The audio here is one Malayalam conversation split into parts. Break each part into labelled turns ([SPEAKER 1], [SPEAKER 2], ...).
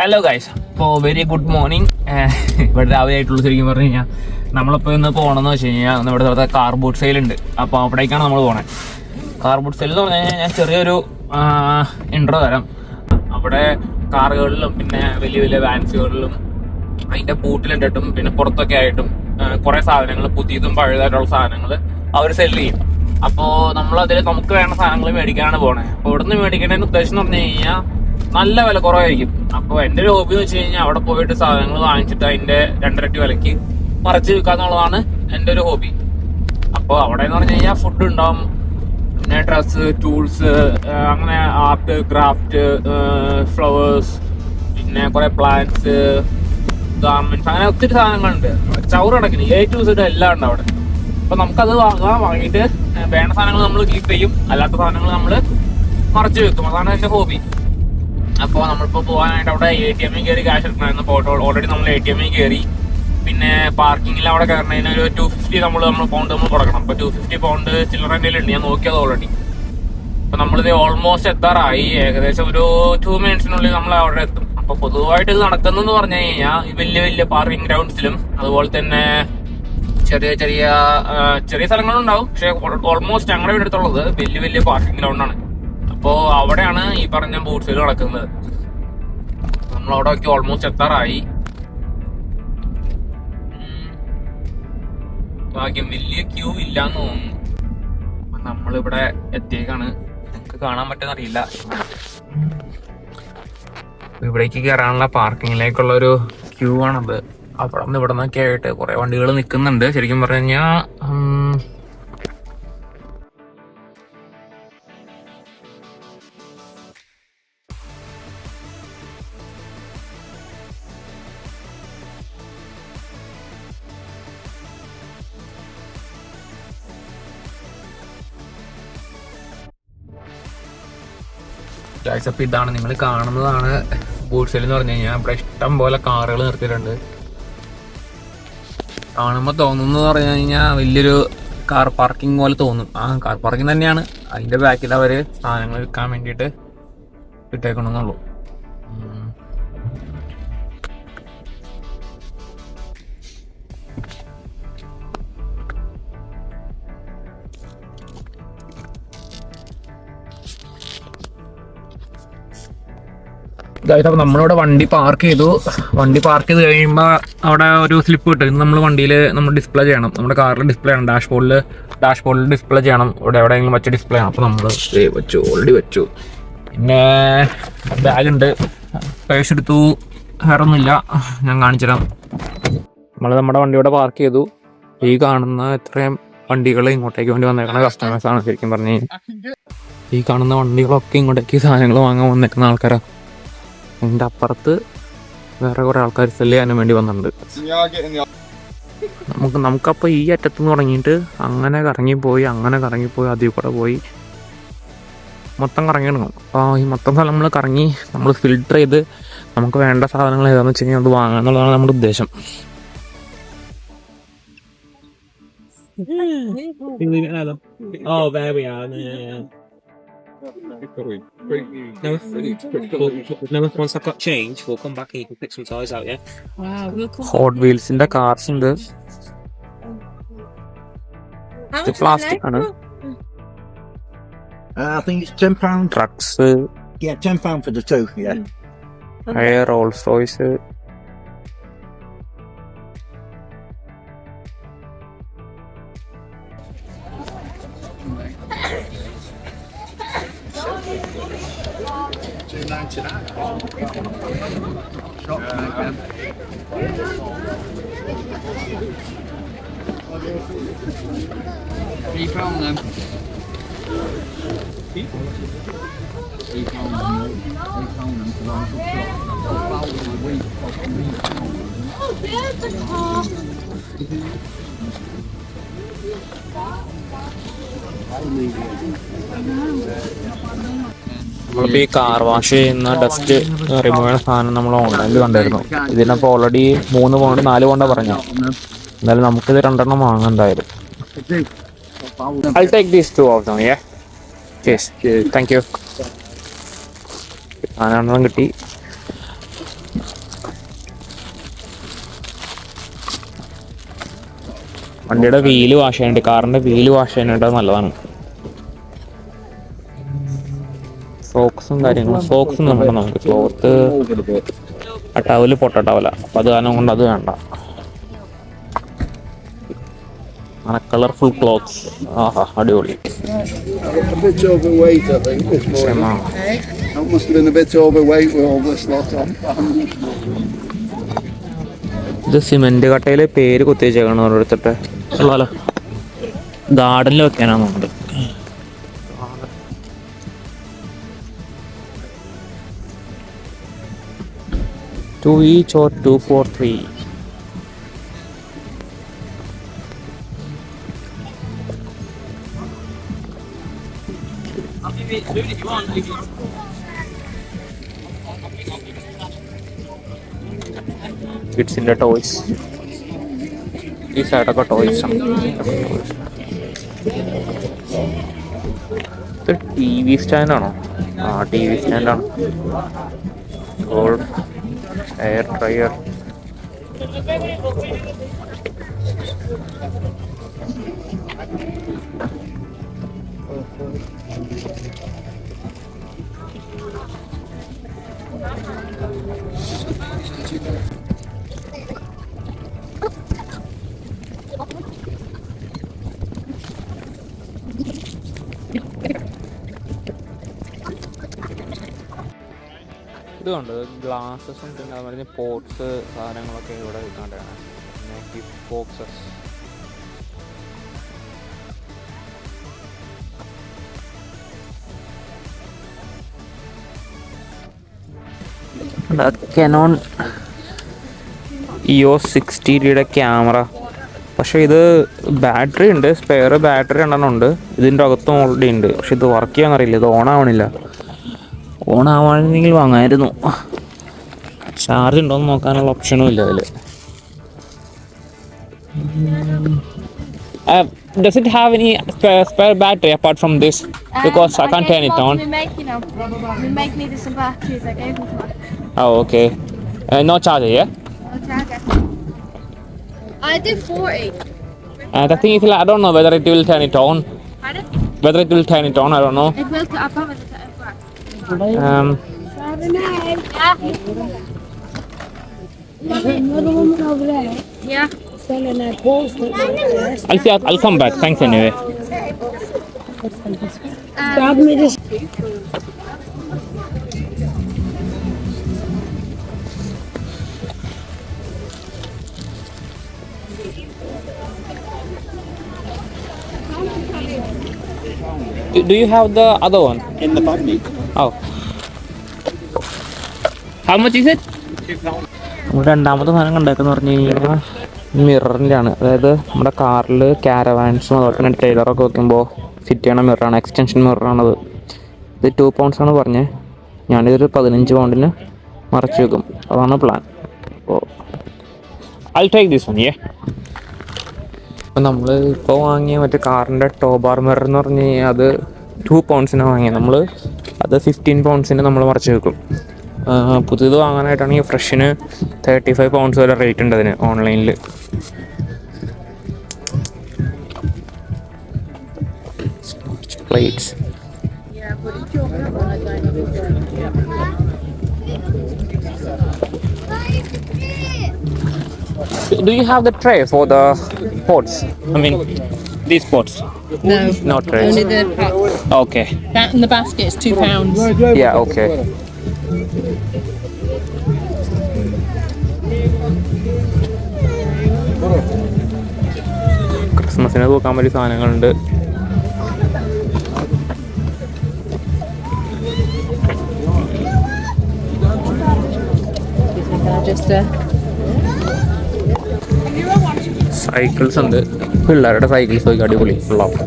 [SPEAKER 1] ഹലോ ഗൈസ്, ഇപ്പോൾ വെരി ഗുഡ് മോർണിംഗ്. ഇവിടെ രാവിലെ ആയിട്ടുള്ള ശരിക്കും പറഞ്ഞു കഴിഞ്ഞാൽ നമ്മളിപ്പോൾ ഇന്ന് പോകണമെന്ന് വെച്ച് കഴിഞ്ഞാൽ ഇവിടെ കാർ ബൂട്ട് സെയിൽ ഉണ്ട്. അപ്പോൾ അവിടേക്കാണ് നമ്മൾ പോകണത്. കാർ ബൂട്ട് സെയിൽ എന്ന് പറഞ്ഞു കഴിഞ്ഞാൽ ഞാൻ ചെറിയൊരു ഇൻട്രോ തരാം. അവിടെ കാറുകളിലും പിന്നെ വലിയ വലിയ വാൻസുകളിലും അതിൻ്റെ ബൂട്ടിലിട്ടിട്ടും പിന്നെ പുറത്തൊക്കെ ആയിട്ടും കുറേ സാധനങ്ങൾ, പുതിയതും പഴയതായിട്ടുള്ള സാധനങ്ങൾ അവർ സെല് ചെയ്യും. അപ്പോൾ നമ്മളതിൽ നമുക്ക് വേണ്ട സാധനങ്ങൾ മേടിക്കാനാണ് പോകണത്. അപ്പോൾ ഇവിടെ നിന്ന് മേടിക്കേണ്ടതിന് ഉദ്ദേശം എന്ന് പറഞ്ഞു കഴിഞ്ഞാൽ നല്ല വില കുറവായിരിക്കും. അപ്പോൾ എൻ്റെ ഒരു ഹോബി എന്ന് വെച്ച് കഴിഞ്ഞാൽ അവിടെ പോയിട്ട് സാധനങ്ങൾ വാങ്ങിച്ചിട്ട് അതിൻ്റെ 2 വിലയ്ക്ക് മറിച്ച് വിൽക്കാന്നുള്ളതാണ് എൻ്റെ ഒരു ഹോബി. അപ്പോൾ അവിടെ എന്ന് പറഞ്ഞു കഴിഞ്ഞാൽ ഫുഡ് ഉണ്ടാവും, പിന്നെ ഡ്രസ്സ്, ടൂൾസ്, അങ്ങനെ ആർട്ട്, ക്രാഫ്റ്റ്, ഫ്ലവേഴ്സ്, പിന്നെ കുറേ പ്ലാന്റ്സ്, ഗാർമെന്റ്സ്, അങ്ങനെ ഒത്തിരി സാധനങ്ങളുണ്ട്. ചവറടക്കിന് A to Z എല്ലാം ഉണ്ട് അവിടെ. അപ്പോൾ നമുക്കത് വാങ്ങിയിട്ട് വേണ്ട സാധനങ്ങൾ നമ്മൾ കീപ്പ് ചെയ്യും, അല്ലാത്ത സാധനങ്ങൾ നമ്മൾ മറിച്ച് വെക്കും. അതാണ് എൻ്റെ ഹോബി. അപ്പോൾ നമ്മളിപ്പോൾ പോകാനായിട്ട് അവിടെ ATM കയറി ക്യാഷ് എടുക്കണമായിരുന്നു. അപ്പോൾ ഓൾറെഡി നമ്മൾ ATM കയറി. പിന്നെ പാർക്കിങ്ങിൽ അവിടെ കയറുന്നതിന് ഒരു 250 പൗണ്ട് നമ്മൾ കൊടുക്കണം. അപ്പോൾ 250 പൗണ്ട് ചില്ലറ എൻ്റെ ഉണ്ട്, ഞാൻ നോക്കിയത് ഓൾറെഡി. അപ്പോൾ നമ്മളിത് ഓൾമോസ്റ്റ് എത്താറായി. ഏകദേശം ഒരു 2 മിനിറ്റ്സിനുള്ളിൽ നമ്മൾ അവിടെ എത്തും. അപ്പോൾ പൊതുവായിട്ട് ഇത് നടക്കുന്നതെന്ന് പറഞ്ഞു കഴിഞ്ഞാൽ ഈ വലിയ വലിയ പാർക്കിംഗ് ഗ്രൗണ്ട്സിലും അതുപോലെ തന്നെ ചെറിയ ചെറിയ സ്ഥലങ്ങളുണ്ടാവും. പക്ഷേ ഓൾമോസ്റ്റ് ഞങ്ങളുടെ ഇവിടെ അടുത്തുള്ളത് വലിയ വലിയ പാർക്കിംഗ് ഗ്രൗണ്ടാണ്. അപ്പോൾ അവിടെയാണ് ഈ പറഞ്ഞ ബൂട്ട് സെയിൽ നടക്കുന്നത്. നമ്മളവിടെ ഒക്കെ ഓൾമോസ്റ്റ് എത്താറായി. ഭാഗ്യം വലിയ ക്യൂ ഇല്ലാന്ന് തോന്നുന്നു. അപ്പൊ നമ്മളിവിടെ എത്തിയേക്കാണ്. നിങ്ങൾക്ക് കാണാൻ പറ്റുന്ന അറിയില്ല. ഇവിടേക്ക് കയറാനുള്ള പാർക്കിങ്ങിലേക്കുള്ള ഒരു ക്യൂ ആണത്. അവിടെ നിന്ന് ഇവിടെ നിന്നൊക്കെ ആയിട്ട് കുറെ വണ്ടികൾ നിൽക്കുന്നുണ്ട്. ശരിക്കും പറഞ്ഞു കഴിഞ്ഞാൽ അപ്പോൾ ഇതാണ് നിങ്ങൾ കാണുന്നതാണ് ബൂട്ട് സെയിൽ എന്ന് പറഞ്ഞു കഴിഞ്ഞാൽ. ഇവിടെ ഇഷ്ടം പോലെ കാറുകൾ നിർത്തിയിട്ടുണ്ട്. കാണുമ്പോൾ തോന്നുന്നത് പറഞ്ഞു കഴിഞ്ഞാൽ വലിയൊരു കാർ പാർക്കിംഗ് പോലെ തോന്നും. ആ കാർ പാർക്കിംഗ് തന്നെയാണ്. അതിൻ്റെ ബാക്കിൽ അവർ സാധനങ്ങൾ വിൽക്കാൻ വേണ്ടിയിട്ട് ഇട്ടേക്കണമെന്നുള്ളൂ. അപ്പോൾ നമ്മളിവിടെ വണ്ടി പാർക്ക് ചെയ്തു. വണ്ടി പാർക്ക് ചെയ്ത് കഴിയുമ്പോൾ അവിടെ ഒരു സ്ലിപ്പ് കിട്ടും. നമ്മൾ വണ്ടിയിൽ നമ്മൾ ഡിസ്പ്ലേ ചെയ്യണം. നമ്മുടെ കാറിൽ ഡിസ്പ്ലേ ചെയ്യണം. ഡാഷ്ബോർഡിൽ ഡിസ്പ്ലേ ചെയ്യണം. ഇവിടെ എവിടെയെങ്കിലും വെച്ച് ഡിസ്പ്ലേ ചെയ്യണം. അപ്പോൾ നമ്മൾ ഓൾറെഡി വെച്ചു. പിന്നെ ബാഗുണ്ട്, പേഴ്സ് എടുത്തു. വേറെ ഒന്നുമില്ല, ഞാൻ കാണിച്ചുതരാം. നമ്മുടെ വണ്ടി ഇവിടെ പാർക്ക് ചെയ്തു. ഈ കാണുന്ന ഇത്രയും വണ്ടികൾ ഇങ്ങോട്ടേക്ക് വേണ്ടി വന്നേക്കുന്ന കസ്റ്റമേഴ്സാണ്. ശരിക്കും പറഞ്ഞു ഈ കാണുന്ന വണ്ടികളൊക്കെ ഇങ്ങോട്ടേക്ക് സാധനങ്ങൾ വാങ്ങാൻ വന്നേക്കുന്ന ആൾക്കാരാണ്. എൻ്റെ അപ്പുറത്ത് വേറെ കുറേ ആൾക്കാർ സെല് ചെയ്യാനും വേണ്ടി വന്നിട്ടുണ്ട്. നമുക്കപ്പോൾ ഈ അറ്റത്തുനിന്ന് തുടങ്ങിയിട്ട് അങ്ങനെ കറങ്ങിപ്പോയി അതിൽ കൂടെ പോയി മൊത്തം കറങ്ങിയിടണം. അപ്പോൾ ഈ മൊത്തം സ്ഥലം നമ്മൾ കറങ്ങി നമ്മൾ ഫിൽട്ടർ ചെയ്ത് നമുക്ക് വേണ്ട സാധനങ്ങൾ ഏതാണെന്ന് വെച്ച് കഴിഞ്ഞാൽ അത് വാങ്ങുക എന്നുള്ളതാണ് നമ്മുടെ ഉദ്ദേശം. ഹോട്ട് വീൽസിന്റെ കാർസ് ഉണ്ട്. പ്ലാസ്റ്റിക് ആണ്.
[SPEAKER 2] I think it's £10.
[SPEAKER 1] Trucks,
[SPEAKER 2] Yeah, £10 for the two. Yeah.
[SPEAKER 1] Rolls Royce, നമ്മളിപ്പോൾ ഈ കാർ വാഷ് ചെയ്യുന്ന ഡസ്റ്റ് റിമൂവ് ചെയ്യുന്ന സാധനം നമ്മൾ ഓൺലൈനിൽ കണ്ടായിരുന്നു. ഇതിനപ്പോൾ ഓൾറെഡി 3 പൗണ്ട് 4 പൗണ്ടാണ് പറഞ്ഞു. എന്നാലും നമുക്കിത് 2 വാങ്ങാം എന്തായാലും. I'll take these 2 of them, yeah? Cheers. Thank you. സാധനം കിട്ടി. വണ്ടിയുടെ വീല് വാഷ് ചെയ്യാനുണ്ട്, കാറിൻ്റെ വീല് വാഷ് ചെയ്യാനായിട്ട് നല്ലതാണ്. സോക്സും കാര്യങ്ങളും, സോക്സും നമ്മുടെ നമുക്ക് ക്ലോത്ത് ആ ടവല് പൊട്ട ടവല, അപ്പം അത് കാരണം കൊണ്ട് അത് വേണ്ട. അങ്ങനെ കളർഫുൾ ക്ലോത്ത്സ്, ആഹാ അടിപൊളി. ഇത് സിമെന്റ് കട്ടയിൽ പേര് കുത്തി വെച്ചേക്കണം ഓരോരുത്തരുടെ. ഉള്ളാലോ ഗാർഡനിൽ വെക്കാനാണ് തോന്നുന്നത്. Two each or 2 for 3. കിഡ്സിൻ്റെ ടോയ്സ്, ഈ സൈഡൊക്കെ ടോയ്സ് ആണ്. ഇത് ടി വി സ്റ്റാൻഡാണോ? ആ ടി വി സ്റ്റാൻഡാണ്. ഗോൾഡ് എയർ ഫ്രയർ, ഇതുകൊണ്ട് ഗ്ലാസസും പിന്നെ അതുപോലെ പോട്ട്സ് സാധനങ്ങളൊക്കെ ഇവിടെ വിൽക്കാണ്ടാണ്. പിന്നെ ഗിഫ്റ്റ് ബോക്സസ്, കനോൺ EOS 60Dയുടെ ക്യാമറ. പക്ഷേ ഇത് ബാറ്ററി ഉണ്ട്, സ്പെയർ ബാറ്ററി 2 ഉണ്ട്, ഇതിൻ്റെ അകത്തും ഓൾറെഡി ഉണ്ട്. പക്ഷെ ഇത് വർക്ക് ചെയ്യാന്നറിയില്ല, ഇത് ഓണാവണില്ല. ഓണാവാണെങ്കിൽ വാങ്ങാമായിരുന്നു. ചാർജ് ഉണ്ടോയെന്ന് നോക്കാനുള്ള ഓപ്ഷനും ഇല്ല അതിൽ. Does it have any spare battery apart from this? Because I can't turn it on.
[SPEAKER 3] We make needed some batteries. I gave them to her.
[SPEAKER 1] Oh, okay. No charger, yeah?
[SPEAKER 3] No charger. I did 40.
[SPEAKER 1] The thing is, I don't know whether it will turn it on.
[SPEAKER 3] Pardon?
[SPEAKER 1] Whether it will turn it on, I don't know.
[SPEAKER 3] It will. I promise it will work. Yeah.
[SPEAKER 1] I'll see. I'll come back. Thanks anyway. Do you have the other one?
[SPEAKER 2] In the buggy.
[SPEAKER 1] Oh. How much is it? നമ്മൾ രണ്ടാമത്തെ സാധനം കണ്ടേക്കെന്ന് പറഞ്ഞു കഴിഞ്ഞാൽ മിററിൻ്റെ ആണ്. അതായത് നമ്മുടെ കാറിൽ കാരവാൻസും അതുപോലെ തന്നെ ട്രെയിലറൊക്കെ വെക്കുമ്പോൾ ഫിറ്റ് ചെയ്യണ മിററാണ്, എക്സ്റ്റൻഷൻ മിററാണത്. ഇത് 2 pounds ആണ് പറഞ്ഞത്. ഞാനിതൊരു 15 pound മറച്ചു വെക്കും, അതാണ് പ്ലാൻ. അപ്പോൾ I'll take this one, yeah. അപ്പം നമ്മൾ ഇപ്പോൾ വാങ്ങിയ മറ്റേ കാറിൻ്റെ ടോബാർ മിറർ എന്ന് പറഞ്ഞ് കഴിഞ്ഞാൽ അത് 2 pounds വാങ്ങിയത്. നമ്മൾ അത് 15 pounds നമ്മൾ മറച്ചു വെക്കും. പുതിയത് വാങ്ങാനായിട്ടാണെങ്കിൽ ഫ്രഷിന് 35 pounds വരെ റേറ്റ് ഉണ്ട് അതിന് ഓൺലൈനിൽ. Plates. Do you have the tray for the pots? I mean, these pots?
[SPEAKER 4] No,
[SPEAKER 1] No trays.
[SPEAKER 4] only the pack.
[SPEAKER 1] Okay.
[SPEAKER 4] That and the basket is £2.
[SPEAKER 1] Yeah, okay. ക്രിസ്മസിന് തൂക്കാൻ വേണ്ടി സാധനങ്ങളുണ്ട്. സൈക്കിൾസ് ഉണ്ട്, പിള്ളേരുടെ സൈക്കിൾസ് നോക്കി അടിപൊളി ഫുള്ളാവും.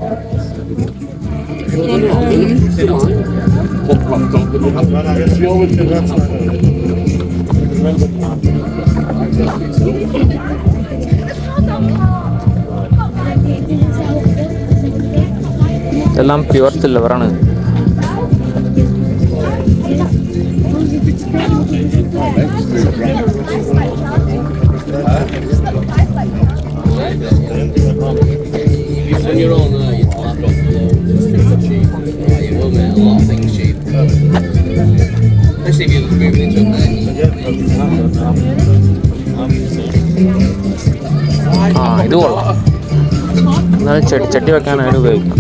[SPEAKER 1] ഇതെല്ലാം പ്യുവർ സിൽവറാണ്. ആ ഇത് കൊള്ളാം. എന്നാലും ചെടിച്ചട്ടി വെക്കാനായിട്ട് ഉപയോഗിക്കാം.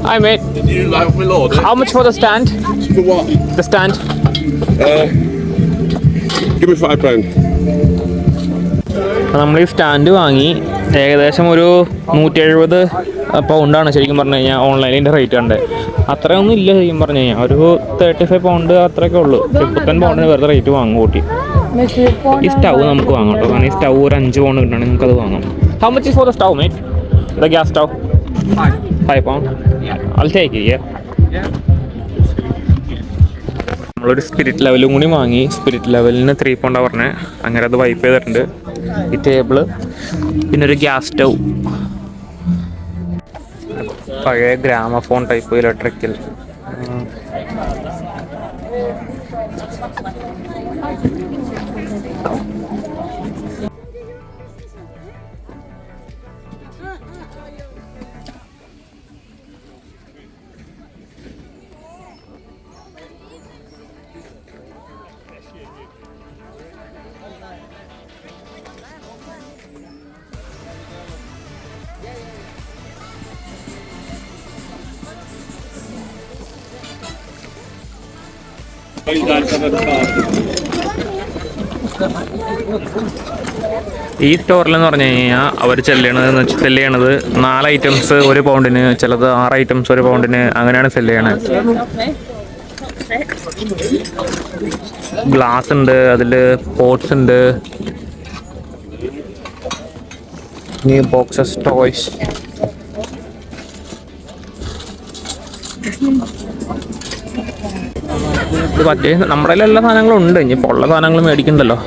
[SPEAKER 1] Hi mate.
[SPEAKER 5] Did you like my lord?
[SPEAKER 1] How much for the stand?
[SPEAKER 5] For what?
[SPEAKER 1] The stand.
[SPEAKER 5] Give me £5.
[SPEAKER 1] നമ്മൾ ഈ സ്റ്റാൻഡ് വാങ്ങി ഏകദേശം ഒരു 170 പൗണ്ടാണ് ശരിക്കും പറഞ്ഞു കഴിഞ്ഞാൽ ഓൺലൈനിൻ്റെ റേറ്റ് ഉണ്ട്. അത്രയൊന്നും ഇല്ല ശരിക്കും പറഞ്ഞു കഴിഞ്ഞാൽ, ഒരു 35 പൗണ്ട് അത്രയൊക്കെ ഉള്ളൂ. 50 പൗണ്ടിന് വെറുതെ റേറ്റ് വാങ്ങും കൂട്ടി. ഈ സ്റ്റൗ നമുക്ക് വാങ്ങാം കേട്ടോ, കാരണം ഈ സ്റ്റൗ ഒരു 5 പൗണ്ട് കിട്ടണമെങ്കിൽ നമുക്കത് വാങ്ങാം. How much is for the stove, mate? The gas stove? 5 pound? I'll take it, yeah. നമ്മളൊരു സ്പിരിറ്റ് ലെവലും കൂടി വാങ്ങി. സ്പിരിറ്റ് ലെവലിന് 3 പൗണ്ടാ പറഞ്ഞത്. അങ്ങനെ അത് വൈപ്പ് ചെയ്തിട്ടുണ്ട്. ഈ ടേബിള്, പിന്നെ ഒരു ഗ്യാസ് സ്റ്റൗ, പഴയ ഗ്രാമഫോൺ ടൈപ്പ് ഇലക്ട്രിക്കൽ. ഈ സ്റ്റോറിലെന്ന് പറഞ്ഞു കഴിഞ്ഞാൽ അവർ സെല്ല് ചെയ്യണത് 4 ഐറ്റംസ് 1 പൗണ്ടിന്, ചിലത് 6 ഐറ്റംസ് 1 പൗണ്ടിന്, അങ്ങനെയാണ് സെല്ല് ചെയ്യണത്. ഗ്ലാസ് ഉണ്ട്, അതിൽ പോട്ട്സ് ഉണ്ട്, ബോക്സസ്, ടോയ്സ്. ഇത് മറ്റേ നമ്മുടെ എല്ലാ സാധനങ്ങളും ഉണ്ട്. ഇനിയിപ്പോൾ ഉള്ള സാധനങ്ങൾ മേടിക്കണ്ടല്ലോ.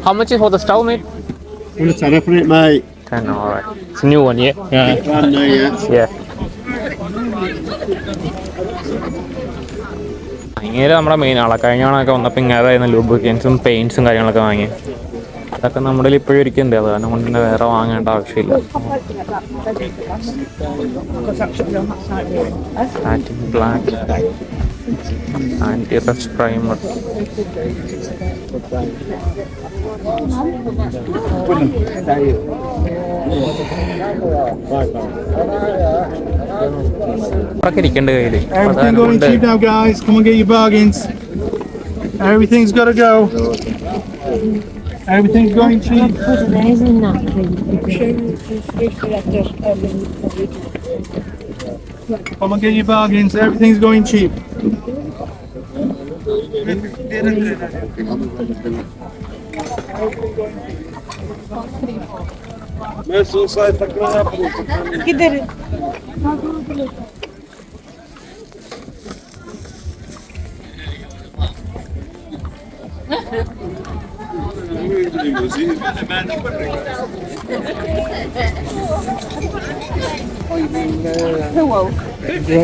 [SPEAKER 1] How much is for the stove, mate?
[SPEAKER 2] Want a tenner for it, mate?
[SPEAKER 1] 10, alright. It's a new one, yeah?
[SPEAKER 2] Brand new, yeah.
[SPEAKER 1] Yeah. ഇങ്ങനെ നമ്മുടെ മെയിൻ ആളാണ്. കഴിഞ്ഞ തവണയൊക്കെ വന്നപ്പോൾ ഇങ്ങനെയായിരുന്നു ലൂബ്രിക്കൻസും പെയിൻസും കാര്യങ്ങളൊക്കെ വാങ്ങി. അതൊക്കെ നമ്മുടെ ഇപ്പോഴും ഇരിക്കുന്നുണ്ട്. അത് കാരണം കൊണ്ട് തന്നെ വേറെ വാങ്ങേണ്ട ആവശ്യമില്ല. Satin black, anti rust primer. ഇരിക്കേണ്ട കയ്യിൽ
[SPEAKER 6] Everything going cheap now, guys. Come and get your bargains. Everything's got to go. Everything's going cheap. Come and get your bargains. Everything's going cheap.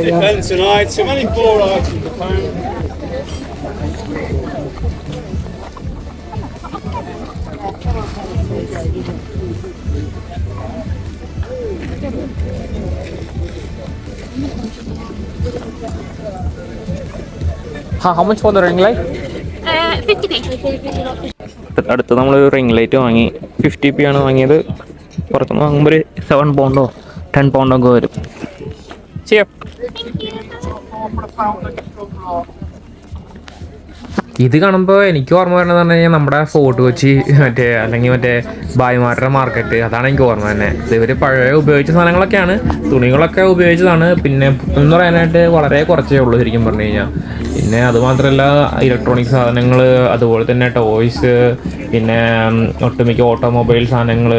[SPEAKER 6] Depends tonight. So only 4 items a pound.
[SPEAKER 1] How much for the ring light?
[SPEAKER 3] 50p.
[SPEAKER 1] അടുത്ത് നമ്മൾ റിംഗ് ലൈറ്റ് വാങ്ങി. 50p ആണ് വാങ്ങിയത്. പുറത്തുനിന്ന് വാങ്ങുമ്പോൾ 7 പൗണ്ടോ 10 പൗണ്ടോ ഒക്കെ വരും. ചെയ്യാം. ഇത് കാണുമ്പോൾ എനിക്ക് ഓർമ്മ വരുന്നത് പറഞ്ഞു കഴിഞ്ഞാൽ നമ്മുടെ ഫോർട്ട് കൊച്ചി മറ്റേ ഭായിമാരുടെ മാർക്കറ്റ്, അതാണ് എനിക്ക് ഓർമ്മ തന്നെ. ഇവർ പഴയ ഉപയോഗിച്ച സാധനങ്ങളൊക്കെയാണ്, തുണികളൊക്കെ ഉപയോഗിച്ചതാണ്. പിന്നെ എന്ന് പറയാനായിട്ട് വളരെ കുറച്ചേ ഉള്ളൂ ശരിക്കും പറഞ്ഞു കഴിഞ്ഞാൽ. പിന്നെ അതുമാത്രമല്ല ഇലക്ട്രോണിക് സാധനങ്ങൾ, അതുപോലെ തന്നെ ടോയ്സ്, പിന്നെ ഒട്ടുമിക്ക ഓട്ടോമൊബൈൽ സാധനങ്ങൾ,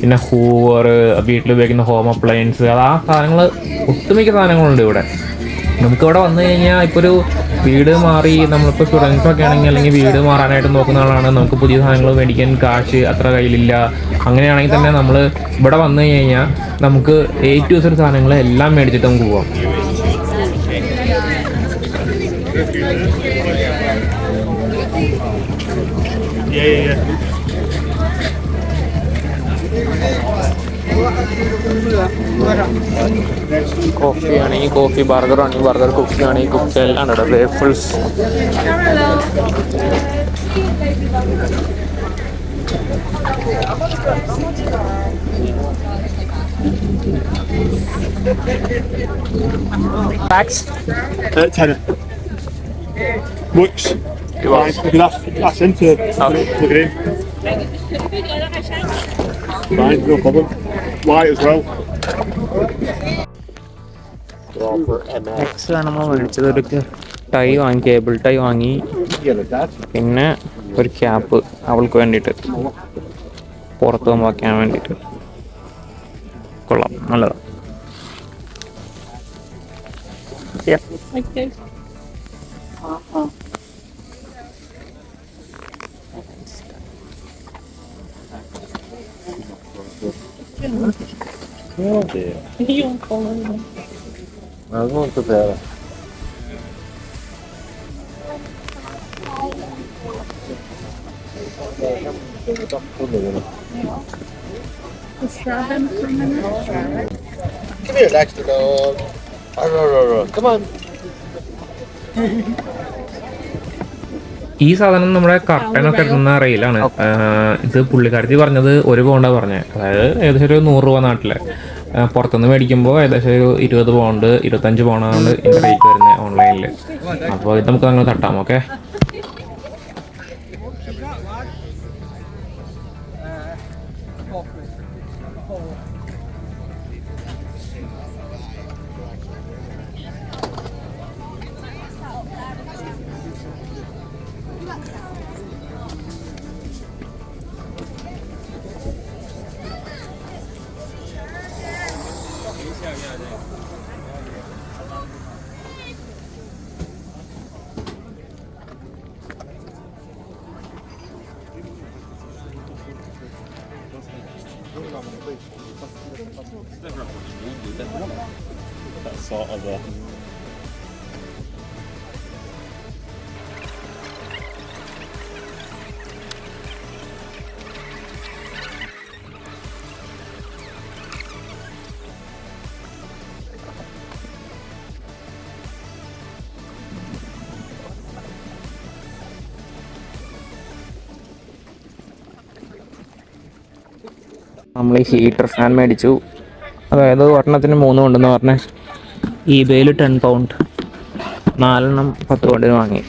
[SPEAKER 1] പിന്നെ ഹൂവർ, വീട്ടിൽ ഉപയോഗിക്കുന്ന ഹോം അപ്ലയൻസ്, അത് ആ സാധനങ്ങൾ ഒട്ടുമിക്ക സാധനങ്ങളുണ്ട് ഇവിടെ. നമുക്കിവിടെ വന്നു കഴിഞ്ഞാൽ ഇപ്പോൾ ഒരു വീട് മാറി നമ്മളിപ്പോൾ സ്റ്റുഡൻസൊക്കെ ആണെങ്കിൽ അല്ലെങ്കിൽ വീട് മാറാനായിട്ട് നോക്കുന്ന ആളാണ്, നമുക്ക് പുതിയ സാധനങ്ങൾ മേടിക്കാൻ കാശ് അത്ര കയ്യിലില്ല, അങ്ങനെയാണെങ്കിൽ തന്നെ നമ്മൾ ഇവിടെ വന്നു കഴിഞ്ഞാൽ നമുക്ക് A to Z സാധനങ്ങൾ എല്ലാം മേടിച്ചിട്ട് നമുക്ക് പോവാം. കോഫി ആണെങ്കിൽ കോഫി, ബർഗർ ആണെങ്കിൽ ബർഗർ, കുക്കി ആണെങ്കിൽ കുക്കി, എല്ലാം ഉണ്ട്. Waffles,
[SPEAKER 2] Tenner. Works. Fine. Look at that. That's into plug it in. Fine, no problem. Light as well.
[SPEAKER 1] Next നമ്മൾ മേടിച്ചത് ഒരു ടൈ വാങ്ങി, കേബിൾ ടൈ വാങ്ങി, പിന്നെ ഒരു ക്യാപ്പ് അവൾക്ക് വേണ്ടിയിട്ട് പുറത്ത് പോകുമ്പോൾ വയ്ക്കാൻ വേണ്ടിയിട്ട്. കൊള്ളാം, നല്ലതാണ്.
[SPEAKER 4] Okay. You're following them.
[SPEAKER 2] Come here, Dexter dog. Come on.
[SPEAKER 1] ഈ സാധനം നമ്മുടെ കർട്ടനൊക്കെ ഇടുന്ന റെയിലാണ്. ഇത് പുള്ളിക്കാരത്തി പറഞ്ഞത് 1 പൗണ്ടാണ് പറഞ്ഞത്. അതായത് ഏകദേശം ഒരു 100 രൂപ നാട്ടിലെ. പുറത്തുനിന്ന് മേടിക്കുമ്പോൾ ഏകദേശം ഒരു 20 പൗണ്ട് 25 പൗണ്ടാണ് ഇതിൻ്റെ റേറ്റ് വരുന്നത് ഓൺലൈനിൽ. അപ്പോൾ ഇത് നമുക്ക് അങ്ങനെ തട്ടാം. ഓക്കെ, നമ്മൾ ഈ ഹീറ്റർ ഫാൻ മേടിച്ചു. അതായത് ഒരെണ്ണത്തിന് 3 ഉണ്ടെന്ന് പറഞ്ഞേ. eBayയിൽ 10 പൗണ്ട്, 4 10 പൗണ്ടിന് വാങ്ങി.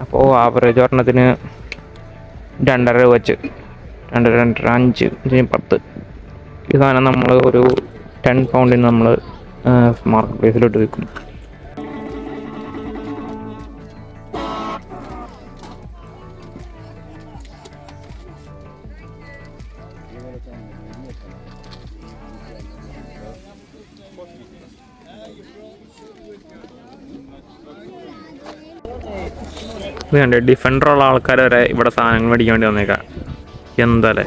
[SPEAKER 1] അപ്പോൾ ആവറേജ് ഒരെണ്ണത്തിന് 2.5 രൂപ വെച്ച്, 2, 2, 5, 10. ഈ സാധനം നമ്മൾ ഒരു 10 പൗണ്ടിന് നമ്മൾ മാർക്കറ്റ് പ്ലേസിലോട്ട് വിൽക്കും. ഇത് ഡിഫൻഡറുള്ള ആൾക്കാർ വരെ ഇവിടെ സാധനങ്ങൾ മേടിക്കാൻ വേണ്ടി വന്നേക്കാം. എന്താല്ലേ,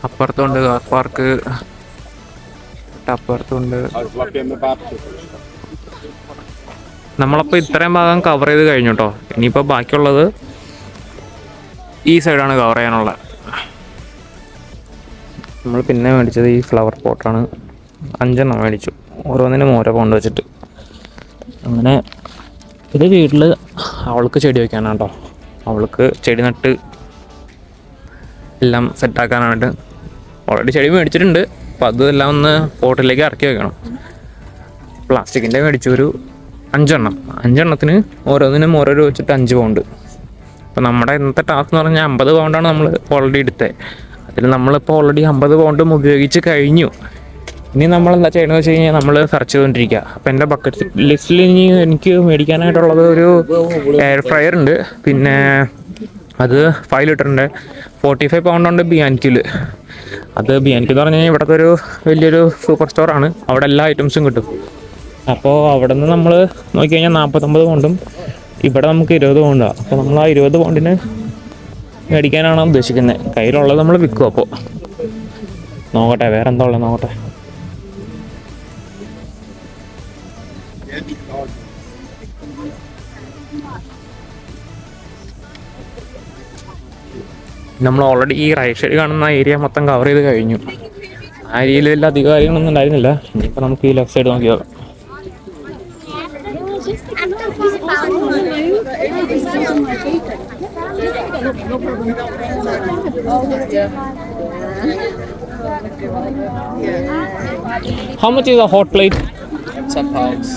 [SPEAKER 1] അപ്പുറത്തുണ്ട് കാർ പാർക്ക്, അപ്പുറത്തുണ്ട്. നമ്മളപ്പോൾ ഇത്രയും ഭാഗം കവർ ചെയ്ത് കഴിഞ്ഞു കേട്ടോ. ഇനിയിപ്പോൾ ബാക്കിയുള്ളത് ഈ സൈഡാണ് കവർ ചെയ്യാനുള്ളത്. നമ്മൾ പിന്നെ മേടിച്ചത് ഈ ഫ്ലവർ പോട്ടാണ്. 5 മേടിച്ചു, ഓരോന്നിനും ഓരോ പൗണ്ട് വെച്ചിട്ട്. അങ്ങനെ ഇത് വീട്ടിൽ അവൾക്ക് ചെടി വയ്ക്കാനാണ് കേട്ടോ. അവൾക്ക് ചെടി നട്ട് എല്ലാം സെറ്റാക്കാനായിട്ട് ഓൾറെഡി ചെടി മേടിച്ചിട്ടുണ്ട്. അപ്പോൾ അതെല്ലാം ഒന്ന് പോട്ടിലേക്ക് ഇറക്കി വെക്കണം. പ്ലാസ്റ്റിക്കിൻ്റെ മേടിച്ചു ഒരു 5 5 ഓരോന്നിനും ഓരോ രൂപ വെച്ചിട്ട് 5 പൗണ്ട്. അപ്പോൾ നമ്മുടെ ഇന്നത്തെ ടാസ്ക് എന്ന് പറഞ്ഞാൽ 50 പൗണ്ടാണ് നമ്മൾ ഓൾറെഡി എടുത്തത്. അതിൽ നമ്മളിപ്പോൾ ഓൾറെഡി 50 പൗണ്ടും ഉപയോഗിച്ച് കഴിഞ്ഞു. ഇനി നമ്മളെന്താ ചെയ്യണമെന്ന് വെച്ച് കഴിഞ്ഞാൽ നമ്മൾ സെർച്ച് ചെയ്തുകൊണ്ടിരിക്കുക. അപ്പോൾ എൻ്റെ ബക്കറ്റ് ലിസ്റ്റിൽ ഇനി എനിക്ക് മേടിക്കാനായിട്ടുള്ളത് ഒരു എയർ ഫ്രയർ ഉണ്ട്, പിന്നെ അത് 5 ലിറ്ററിൻ്റെ 45 പൗണ്ടുണ്ട് B&Qൽ. അത് BNK എന്ന് പറഞ്ഞു കഴിഞ്ഞാൽ ഇവിടുത്തെ ഒരു വലിയൊരു സൂപ്പർ സ്റ്റോറാണ്. അവിടെ എല്ലാ ഐറ്റംസും കിട്ടും. അപ്പോൾ അവിടെ നിന്ന് നമ്മൾ നോക്കിക്കഴിഞ്ഞാൽ 49 പൗണ്ടും ഇവിടെ നമുക്ക് 20 പൗണ്ടാണ്. അപ്പോൾ നമ്മൾ ആ 20 പൗണ്ടിന് മേടിക്കാനാണ് ഉദ്ദേശിക്കുന്നത്. കയ്യിലുള്ളത് നമ്മൾ വിൽക്കും. അപ്പോൾ നോക്കട്ടെ വേറെ എന്താ ഉള്ളത് നോക്കട്ടെ. നമ്മൾ ഓൾറെഡി ഈ റൈറ്റ് സൈഡ് കാണുന്ന ഏരിയ മൊത്തം കവർ ചെയ്ത് കഴിഞ്ഞു. ആ ഏരിയയിൽ വലിയ അധിക കാര്യങ്ങളൊന്നും ഉണ്ടായിരുന്നില്ല. ഇനിയിപ്പോൾ നമുക്ക് ഈ ലെഫ്റ്റ് സൈഡ് നോക്കിയോ. How much is a hot plate?
[SPEAKER 7] 10 pounds.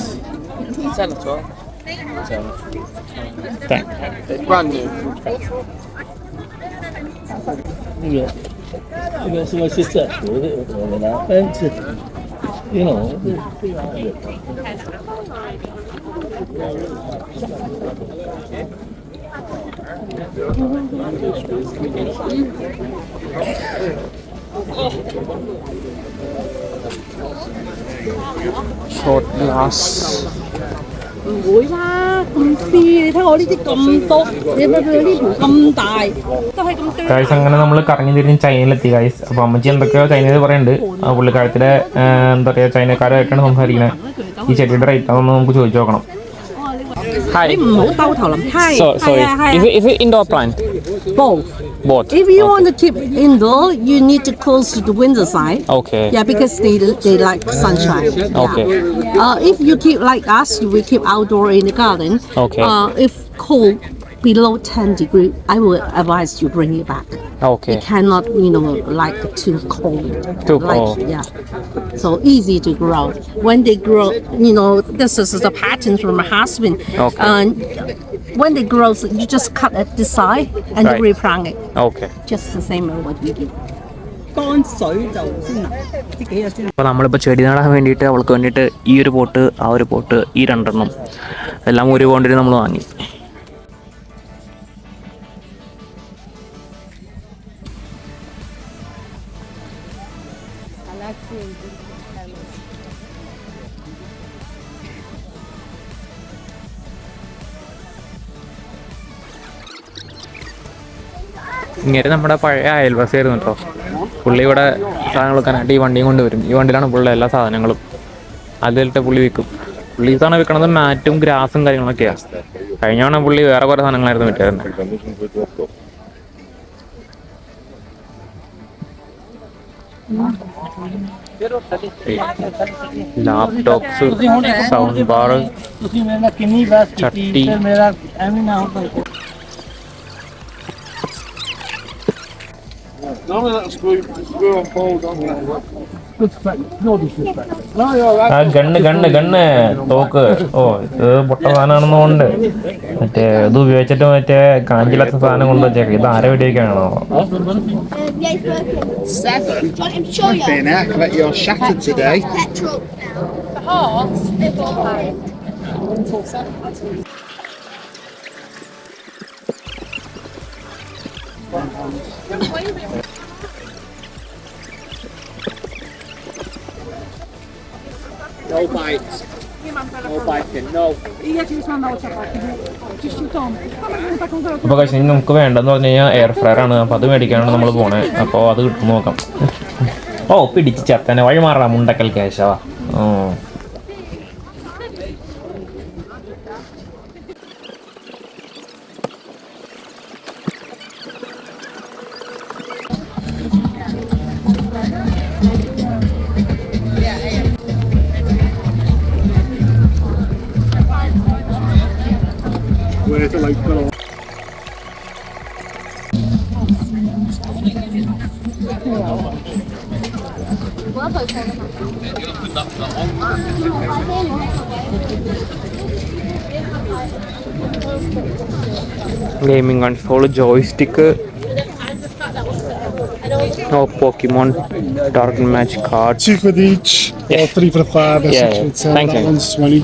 [SPEAKER 7] 10 or 12. 10. It's brand new.
[SPEAKER 8] Yeah. Because my sister, and you know.
[SPEAKER 1] Shot glass.
[SPEAKER 4] 唔會啦，咁啲你睇我呢啲咁多，你睇佢呢條咁大，都係咁堆。
[SPEAKER 1] ഗൈസ് അങ്ങനെ നമ്മൾ കറങ്ങി തിരിഞ്ഞ് ചൈനയിലെത്തി ഗൈസ്. അപ്പോൾ അമ്മച്ചി എന്തൊക്കെയോ ചൈനയിൽ പറയുന്നുണ്ട്. ആ പുള്ളിക്കാരത്തിലെ എന്താ പറയുക ചൈനക്കാരായിട്ടാണ് സംസാരിക്കുന്നത്. ഈ ചെടിയുടെ റേറ്റ് അതൊന്ന് നമുക്ക് ചോദിച്ചു നോക്കണം. Hi.
[SPEAKER 4] 你唔好兜頭淋，係
[SPEAKER 1] Sorry.
[SPEAKER 4] 係啊
[SPEAKER 1] Is it indoor plant?
[SPEAKER 4] both.
[SPEAKER 1] Both.
[SPEAKER 4] If you want to keep indoor, you need to close to the window side.
[SPEAKER 1] Okay.
[SPEAKER 4] Yeah, because they like sunshine.
[SPEAKER 1] Okay.
[SPEAKER 4] Yeah. If you keep like us, we keep outdoor in the garden.
[SPEAKER 1] Okay.
[SPEAKER 4] If cold below 10 degrees, I will advise you bring it back.
[SPEAKER 1] Okay.
[SPEAKER 4] It cannot, like too cold.
[SPEAKER 1] Too
[SPEAKER 4] Like,
[SPEAKER 1] cold.
[SPEAKER 4] yeah. So easy to grow. When they grow, this is the pattern from my husband.
[SPEAKER 1] Okay.
[SPEAKER 4] And when they grow, so you just cut at the side and
[SPEAKER 1] Right.
[SPEAKER 4] replant it.
[SPEAKER 1] Okay.
[SPEAKER 4] Just the same as what we do.
[SPEAKER 1] അപ്പോൾ നമ്മളിപ്പോൾ ചെടി നടാൻ വേണ്ടിയിട്ട് അവൾക്ക് വേണ്ടിയിട്ട് ഈ ഒരു പോട്ട് ആ ഒരു പോട്ട് ഈ രണ്ടെണ്ണം എല്ലാം ഒരു പോണ്ടിന് നമ്മൾ വാങ്ങി. ഇങ്ങനെ നമ്മുടെ പഴയ അയൽവാസിയായിരുന്നു കേട്ടോ. പുള്ളി ഇവിടെ സാധനങ്ങളൊക്കെ ആയിട്ട് ഈ വണ്ടിയും കൊണ്ട് വരും. ഈ വണ്ടിയിലാണ് പുള്ളി എല്ലാ സാധനങ്ങളും അതിലിട്ട് പുള്ളി വിൽക്കും. പുള്ളി ഈ സാധനം വിൽക്കണത് മാറ്റും ഗ്രാസും കാര്യങ്ങളൊക്കെയാണ്. കഴിഞ്ഞാണ് പുള്ളി വേറെ കുറേ സാധനങ്ങളായിരുന്നു വിറ്റായിരുന്നത്. ലാപ്ടോപ്സ്, സൗണ്ട് ബാർ, ചട്ടി. ആ ഗണ്ണ് തോക്ക്. ഓ ഇത് പൊട്ട സാധനമാണെന്നുകൊണ്ട് മറ്റേ ഇത് ഉപയോഗിച്ചിട്ട് മറ്റേ കാഞ്ചിലത്തെ സാധനം കൊണ്ട് വെച്ചേക്കാം. ഇത് ആരെ വെടിവെക്കാണോ?
[SPEAKER 3] Yeah, it's working. Do you want him to show you?
[SPEAKER 6] Being there, I bet you're shattered today.
[SPEAKER 3] Petrol. The horse, they've all had it.
[SPEAKER 7] No bites. No biting, no.
[SPEAKER 1] അപ്പോൾ കഴിച്ച് നമുക്ക് വേണ്ടെന്ന് പറഞ്ഞു കഴിഞ്ഞാൽ എയർ ഫ്രയർ ആണ്. അപ്പോൾ അത് മേടിക്കാനാണ് നമ്മൾ പോണേ. അപ്പോൾ അത് കിട്ടും നോക്കാം. ഓ പിടിച്ച് ചത്തനെ വഴി മാറാം Mundakkal Keshava.
[SPEAKER 2] Where's the light bill?
[SPEAKER 1] Gaming console, joystick, Pokemon, Dark Match cards.
[SPEAKER 2] 2 quid each,
[SPEAKER 1] Yeah.
[SPEAKER 2] or 3 for the 5, or
[SPEAKER 1] Yeah,
[SPEAKER 2] 6 for the 10.
[SPEAKER 1] thank
[SPEAKER 2] That
[SPEAKER 1] you.
[SPEAKER 2] one's 20.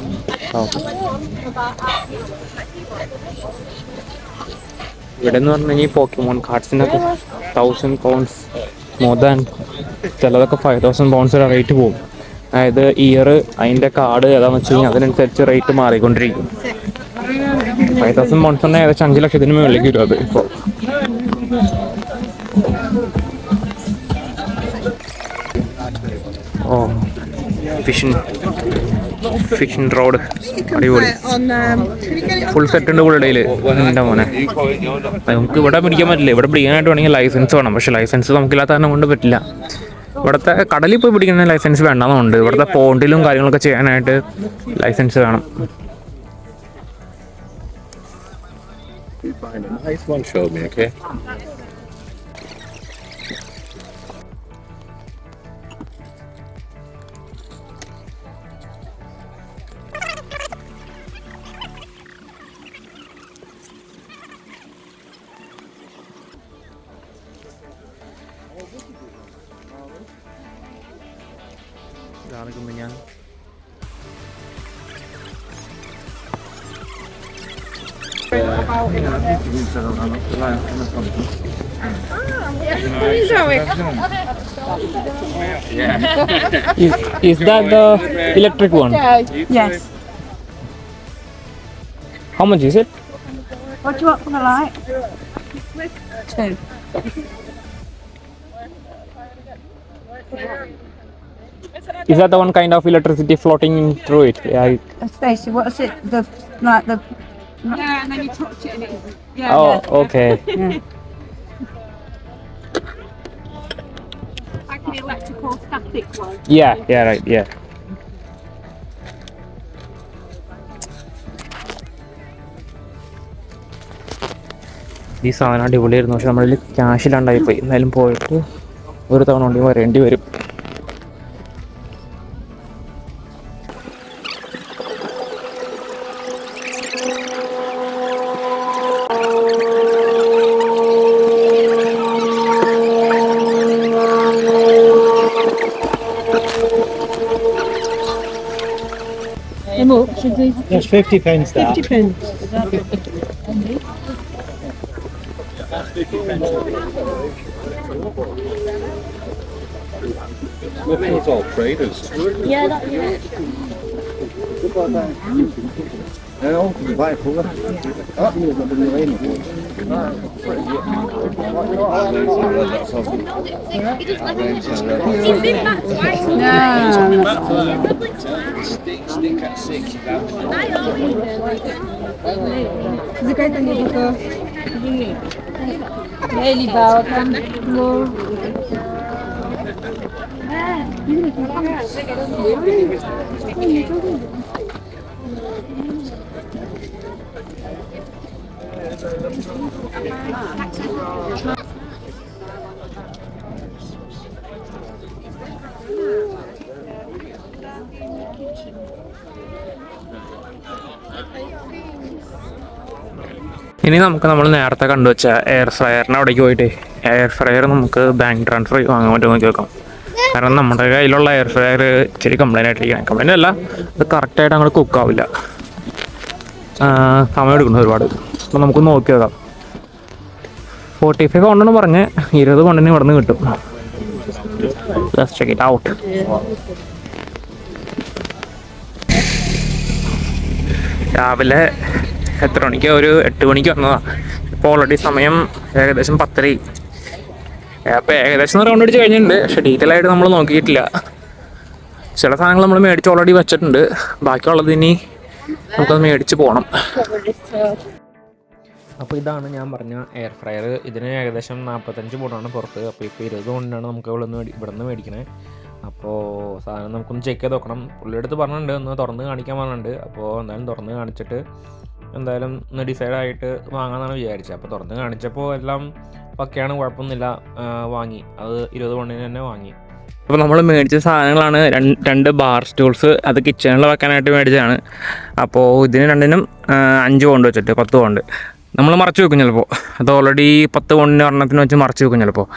[SPEAKER 1] ഇവിടെ എന്ന് പറഞ്ഞു കഴിഞ്ഞാൽ പോക്കിമോൺ കാർഡ്സിനൊക്കെ 1000 pounds മോർ ദാൻ ചിലതൊക്കെ 5,000 pounds വരെ റേറ്റ് പോകും. അതായത് ഇയർ അതിൻ്റെ കാർഡ് ഏതാണെന്ന് വെച്ച് കഴിഞ്ഞാൽ അതിനനുസരിച്ച് റേറ്റ് മാറിക്കൊണ്ടിരിക്കും. 5,000 pounds തന്നെ ഏകദേശം 5 ലക്ഷത്തിന് മുകളിലേക്ക് വരും അത് ഇപ്പോൾ. ഓ ഫിഷിൻ റോഡ് അടിപൊളി. ഫുൾ സെറ്റ് ഉണ്ട് പുള്ളിടയിൽ. എൻ്റെ മോനെ നമുക്ക് ഇവിടെ പിടിക്കാൻ പറ്റില്ല. ഇവിടെ പിടിക്കാനായിട്ട് വേണമെങ്കിൽ ലൈസൻസ് വേണം. പക്ഷേ ലൈസൻസ് നമുക്കില്ലാത്ത കാരണം കൊണ്ട് പറ്റില്ല. ഇവിടുത്തെ കടലിൽ പോയി പിടിക്കുന്ന ലൈസൻസ് വേണ്ടെന്നുണ്ട്. ഇവിടുത്തെ പോണ്ടിലും കാര്യങ്ങളൊക്കെ ചെയ്യാനായിട്ട് ലൈസൻസ് വേണം.
[SPEAKER 5] Nice one, show me, okay?
[SPEAKER 1] ഞാൻ Is that the electric one?
[SPEAKER 4] Yes.
[SPEAKER 1] How much is it?
[SPEAKER 4] What do you want for the light? 2.
[SPEAKER 1] Is that the one kind of electricity floating through it? Yeah.
[SPEAKER 4] Stacey, what's it? The Yeah, and then you touch it and it. Yeah.
[SPEAKER 1] Oh, okay.
[SPEAKER 4] Like an electrical static one.
[SPEAKER 1] Yeah, right, yeah. ഈ സാധനം അടിപൊളിയായിരുന്നു. പക്ഷെ നമ്മളിൽ ക്യാഷില്ലാണ്ടായിപ്പോയി. എന്നാലും പോയിട്ട് ഒരു തവണ കൊണ്ട് വരേണ്ടി വരും.
[SPEAKER 6] That's 50 pence that.
[SPEAKER 4] 50 pence.
[SPEAKER 5] Look, it's all traders.
[SPEAKER 3] Yeah, that, yeah. ഇനി നമുക്ക് നമ്മൾ നേരത്തെ കണ്ടുവച്ച എയർ ഫ്രയറിന് അവിടേക്ക് പോയിട്ട് എയർ ഫ്രയർ നമുക്ക് ബാങ്ക് ട്രാൻസ്ഫർ വാങ്ങാൻ പറ്റുമോ നോക്കി വെക്കാം. കാരണം നമ്മുടെ കയ്യിലുള്ള എയർ ഫ്രയർ ഇച്ചിരി കംപ്ലൈൻ്റ് ആയിട്ടിരിക്കണം. കംപ്ലൈൻ്റ് അല്ല, അത് കറക്റ്റായിട്ട് അങ്ങോട്ട് കുക്കാവില്ല, സമയം എടുക്കുന്നു ഒരുപാട്. അപ്പോൾ നമുക്ക് നോക്കി വെക്കാം. 45 പൗണ്ടാണ് പറഞ്ഞ്, 20 പൗണ്ടിന് ഇവിടെ നിന്ന് കിട്ടും. Let's check it out. രാവിലെ എത്ര മണിക്ക്? ഒരു 8 മണിക്ക് വന്നതാണ്. ഇപ്പോൾ ഓൾറെഡി സമയം ഏകദേശം 10:30. അപ്പോൾ ഏകദേശം റൗണ്ട് അടിച്ച് കഴിഞ്ഞിട്ടുണ്ട്. പക്ഷേ ഡീറ്റെയിൽ ആയിട്ട് നമ്മൾ നോക്കിയിട്ടില്ല. ചില സാധനങ്ങൾ നമ്മൾ മേടിച്ച് ഓൾറെഡി വെച്ചിട്ടുണ്ട്. ബാക്കിയുള്ളത് ഇനി നമുക്കത് മേടിച്ച് പോകണം. അപ്പോൾ ഇതാണ് ഞാൻ പറഞ്ഞ എയർ ഫ്രയർ. ഇതിന് ഏകദേശം 45 പൗണ്ടാണ് പുറത്ത്. അപ്പോൾ ഇപ്പോൾ 20 പൗണ്ടിനാണ് നമുക്ക് ഇവിടെ നിന്ന് മേടിക്കണേ. അപ്പോൾ സാധനം നമുക്കൊന്ന് ചെക്ക് ചെയ്ത് നോക്കണം. പുള്ളിയെടുത്ത് പറഞ്ഞിട്ടുണ്ട് ഒന്ന് തുറന്ന് കാണിക്കാൻ പറഞ്ഞിട്ടുണ്ട്. അപ്പോൾ എന്തായാലും തുറന്ന് കാണിച്ചിട്ട് എന്തായാലും ഒന്ന് ഡിസൈഡായിട്ട് വാങ്ങാമെന്നാണ് വിചാരിച്ചത്. അപ്പോൾ തുറന്ന് കാണിച്ചപ്പോൾ എല്ലാം പക്കയാണ്, കുഴപ്പമൊന്നുമില്ല. വാങ്ങി, അത് 20 പൗണ്ടിന് തന്നെ വാങ്ങി. അപ്പോൾ നമ്മൾ മേടിച്ച സാധനങ്ങളാണ് 2 ബാർ സ്റ്റൂൾസ്. അത് കിച്ചണിൽ വെക്കാനായിട്ട് മേടിച്ചതാണ്. അപ്പോൾ ഇതിന് രണ്ടിനും 5 പൗണ്ട് വെച്ചിട്ട് 10 പൗണ്ട് നമ്മൾ മറച്ച് വെക്കും ചിലപ്പോൾ. അത് ഓൾറെഡി 10 പൗണ്ടിന് ഒരെണ്ണത്തിന് വെച്ച് മറച്ച് വെക്കും ചിലപ്പോൾ.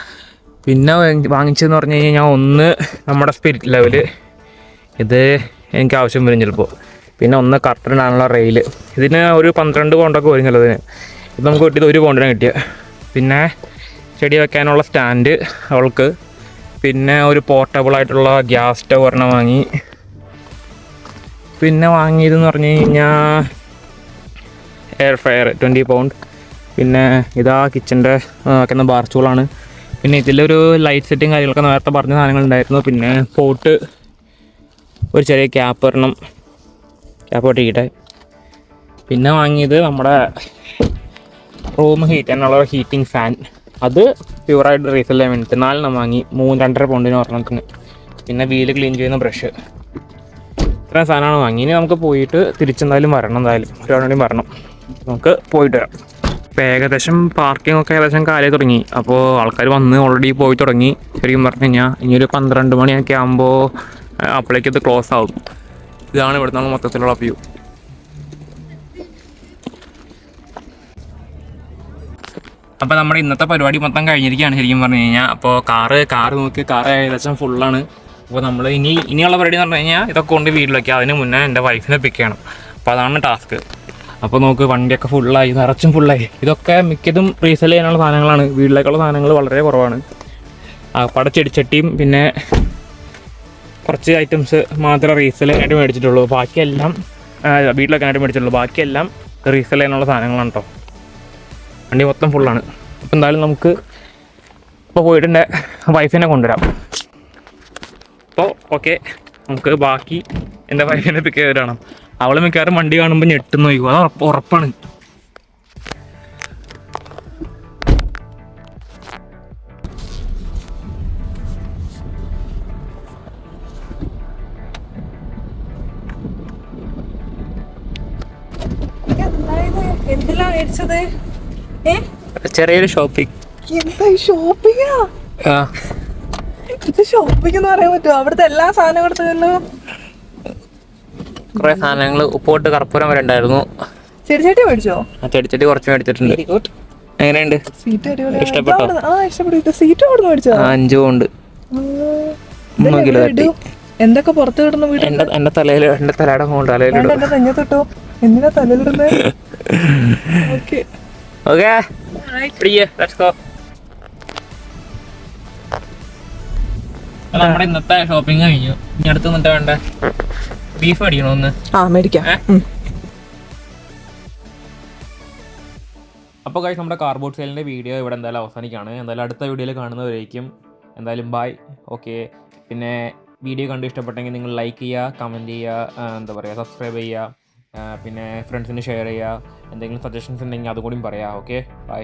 [SPEAKER 3] പിന്നെ വാങ്ങിച്ചതെന്ന് പറഞ്ഞു കഴിഞ്ഞാൽ ഒന്ന് നമ്മുടെ സ്പിരിറ്റ് ലെവൽ, ഇത് എനിക്ക് ആവശ്യം വരും ചിലപ്പോൾ. പിന്നെ ഒന്ന് കർട്ടനാണുള്ള റെയിൽ, ഇതിന് ഒരു 12 പൗണ്ടൊക്കെ വരും ചിലതിന്. ഇത് നമുക്ക് കിട്ടിയത് 1 പൗണ്ടിനാണ് കിട്ടിയത്. പിന്നെ ചെടി വെക്കാനുള്ള സ്റ്റാൻഡ് അവൾക്ക് പിന്നെ ഒരു പോർട്ടബിൾ ആയിട്ടുള്ള ഗ്യാസ് സ്റ്റവ് ഒരെണ്ണം വാങ്ങി. പിന്നെ വാങ്ങിയതെന്ന് പറഞ്ഞു കഴിഞ്ഞാൽ എയർ ഫ്രയർ 20 പൗണ്ട്. പിന്നെ ഇതാ കിച്ചൻ്റെ വെക്കുന്ന ബാർ സ്റ്റൂളാണ്. പിന്നെ ഇതിലൊരു ലൈറ്റ് സെറ്റിങ് കാര്യങ്ങളൊക്കെ നേരത്തെ പറഞ്ഞ സാധനങ്ങളുണ്ടായിരുന്നു. പിന്നെ പോട്ട്, ഒരു ചെറിയ ക്യാപ്പ് ഒരെണ്ണം, ക്യാപ്പ് പൊട്ടിക്കട്ടെ. പിന്നെ വാങ്ങിയത് നമ്മുടെ റൂം ഹീറ്റ് ചെയ്യാനുള്ള ഹീറ്റിംഗ് ഫാൻ. അത് പ്യൂറായിട്ട് റീഫിൽ ചെയ്യാൻ വേണ്ടിയിട്ട് 4 വാങ്ങി, 2.5 പൗണ്ടിന് ഒരെണ്ണത്തിന്. പിന്നെ വീല് ക്ലീൻ ചെയ്യുന്ന ബ്രഷ്. ഇത്രയും സാധനമാണ് വാങ്ങി. ഇനി നമുക്ക് പോയിട്ട് തിരിച്ചെന്തായാലും വരണം. എന്തായാലും ഒരാളും വരണം. നമുക്ക് പോയിട്ട് വരാം. ഇപ്പോൾ ഏകദേശം പാർക്കിംഗ് ഒക്കെ ഏകദേശം കാലേ തുടങ്ങി. അപ്പോൾ ആൾക്കാർ വന്ന് ഓൾറെഡി പോയി തുടങ്ങി. ശരിക്കും പറഞ്ഞു കഴിഞ്ഞാൽ ഇനിയൊരു 12 മണിയൊക്കെ ആകുമ്പോൾ അപ്പോഴേക്കും ഇത് ക്ലോസ് ആവും. ഇതാണ് ഇവിടെ നിന്നുള്ള മൊത്തത്തിലുള്ള വ്യൂ. അപ്പോൾ നമ്മുടെ ഇന്നത്തെ പരിപാടി മൊത്തം കഴിഞ്ഞിരിക്കുകയാണ് ശരിക്കും പറഞ്ഞു കഴിഞ്ഞാൽ. അപ്പോൾ കാറ് നോക്കി, കാറ് ഏകദേശം ഫുള്ളാണ്. അപ്പോൾ നമ്മൾ ഇനിയുള്ള പരിപാടി എന്ന് പറഞ്ഞു കഴിഞ്ഞാൽ ഇതൊക്കെ കൊണ്ട് വീട്ടിലേക്ക്, അതിന് മുന്നേ എൻ്റെ വൈഫിനെ പിക്ക് ചെയ്യണം. അപ്പോൾ അതാണ് ടാസ്ക്. അപ്പോൾ നോക്ക്, വണ്ടിയൊക്കെ ഫുള്ളായി, നിറച്ചും ഫുള്ളായി. ഇതൊക്കെ മിക്കതും റീസെൽ ചെയ്യാനുള്ള സാധനങ്ങളാണ്. വീട്ടിലേക്കുള്ള സാധനങ്ങൾ വളരെ കുറവാണ്. പട ചെടിച്ചട്ടിയും പിന്നെ കുറച്ച് ഐറ്റംസ് മാത്രമേ റീസെല്ലായിട്ട് മേടിച്ചിട്ടുള്ളൂ. ബാക്കിയെല്ലാം വീട്ടിലൊക്കെ ആയിട്ട് മേടിച്ചിട്ടുള്ളൂ. ബാക്കിയെല്ലാം റീസെൽ ചെയ്യാനുള്ള സാധനങ്ങളാണ് കേട്ടോ. വണ്ടി മൊത്തം ഫുള്ളാണ്. അപ്പോൾ എന്തായാലും നമുക്ക് ഇപ്പോൾ പോയിട്ട് എൻ്റെ വൈഫിനെ കൊണ്ടുവരാം. അപ്പോൾ ഓക്കെ, നമുക്ക് ബാക്കി എൻ്റെ വൈഫിനെ പിക്ക് ചെയ്ത് തരണം. അവൾ മിക്കവാറും വണ്ടി കാണുമ്പോൾ ഞെട്ടുന്നു നോക്കും, അത് ഉറപ്പാണ്.
[SPEAKER 4] എന്തിലാ മേടിച്ചത്?
[SPEAKER 3] ചെറിയൊരു ഷോപ്പിംഗ്.
[SPEAKER 4] എന്താ ഷോപ്പിംഗാ? ഇത് ഷോപ്പിംഗ് എന്ന് പറയാൻ പറ്റുമോ? അവിടുത്തെ എല്ലാ സാധനവും എടുത്തല്ലോ.
[SPEAKER 3] കുറേ സാധനങ്ങൾ, ഉപ്പോട്ട് കർപ്പൂരം വരെ ഉണ്ടായിരുന്നു.
[SPEAKER 4] ചെടിച്ചട്ടി മേടിച്ചോ?
[SPEAKER 3] ആ ചെടിച്ചട്ടി കുറച്ച് മേടിച്ചിട്ടുണ്ട്. എങ്ങനെയുണ്ട്? ഇഷ്ടപ്പെട്ടോ?
[SPEAKER 4] സീറ്റ് അവിടെ മേടിച്ചോ?
[SPEAKER 3] 5 കൊണ്ട് 3 കിലോ തട്ടി.
[SPEAKER 4] എന്തൊക്കെ പുറത്ത് കിടന്നു വീട്?
[SPEAKER 3] എന്റെ തലയിൽ, എന്റെ തലയുടെ ഫോൺ തലയിലിടും.
[SPEAKER 4] എന്റെ നെഞ്ഞത്തിട്ടോ? എന്തിനാ തലയിലിടുന്നത്? Okay
[SPEAKER 3] okay, let's go. നമ്മുടെ ഇന്നത്തെ ഷോപ്പിംഗ് കഴിഞ്ഞു. ഇനി അടുത്ത് എന്നിട്ട് വേണ്ട ബീഫ് മേടിക്കണോ? ഒന്ന്
[SPEAKER 4] മേടിക്കാം.
[SPEAKER 3] അപ്പോൾ ഗൈസ്, നമ്മുടെ കാർബോർഡ് സെയിലിൻ്റെ വീഡിയോ ഇവിടെ എന്തായാലും അവസാനിക്കുകയാണ്. എന്തായാലും അടുത്ത വീഡിയോയിൽ കാണുന്നവരായിരിക്കും. എന്തായാലും ബൈ. ഓക്കെ. പിന്നെ വീഡിയോ കണ്ട് ഇഷ്ടപ്പെട്ടെങ്കിൽ നിങ്ങൾ ലൈക്ക് ചെയ്യുക, കമൻറ്റ് ചെയ്യുക, എന്താ പറയുക, സബ്സ്ക്രൈബ് ചെയ്യുക. പിന്നെ ഫ്രണ്ട്സിന് ഷെയർ ചെയ്യുക. എന്തെങ്കിലും സജഷൻസ് ഉണ്ടെങ്കിൽ അതുകൂടിയും പറയാം. Okay, by.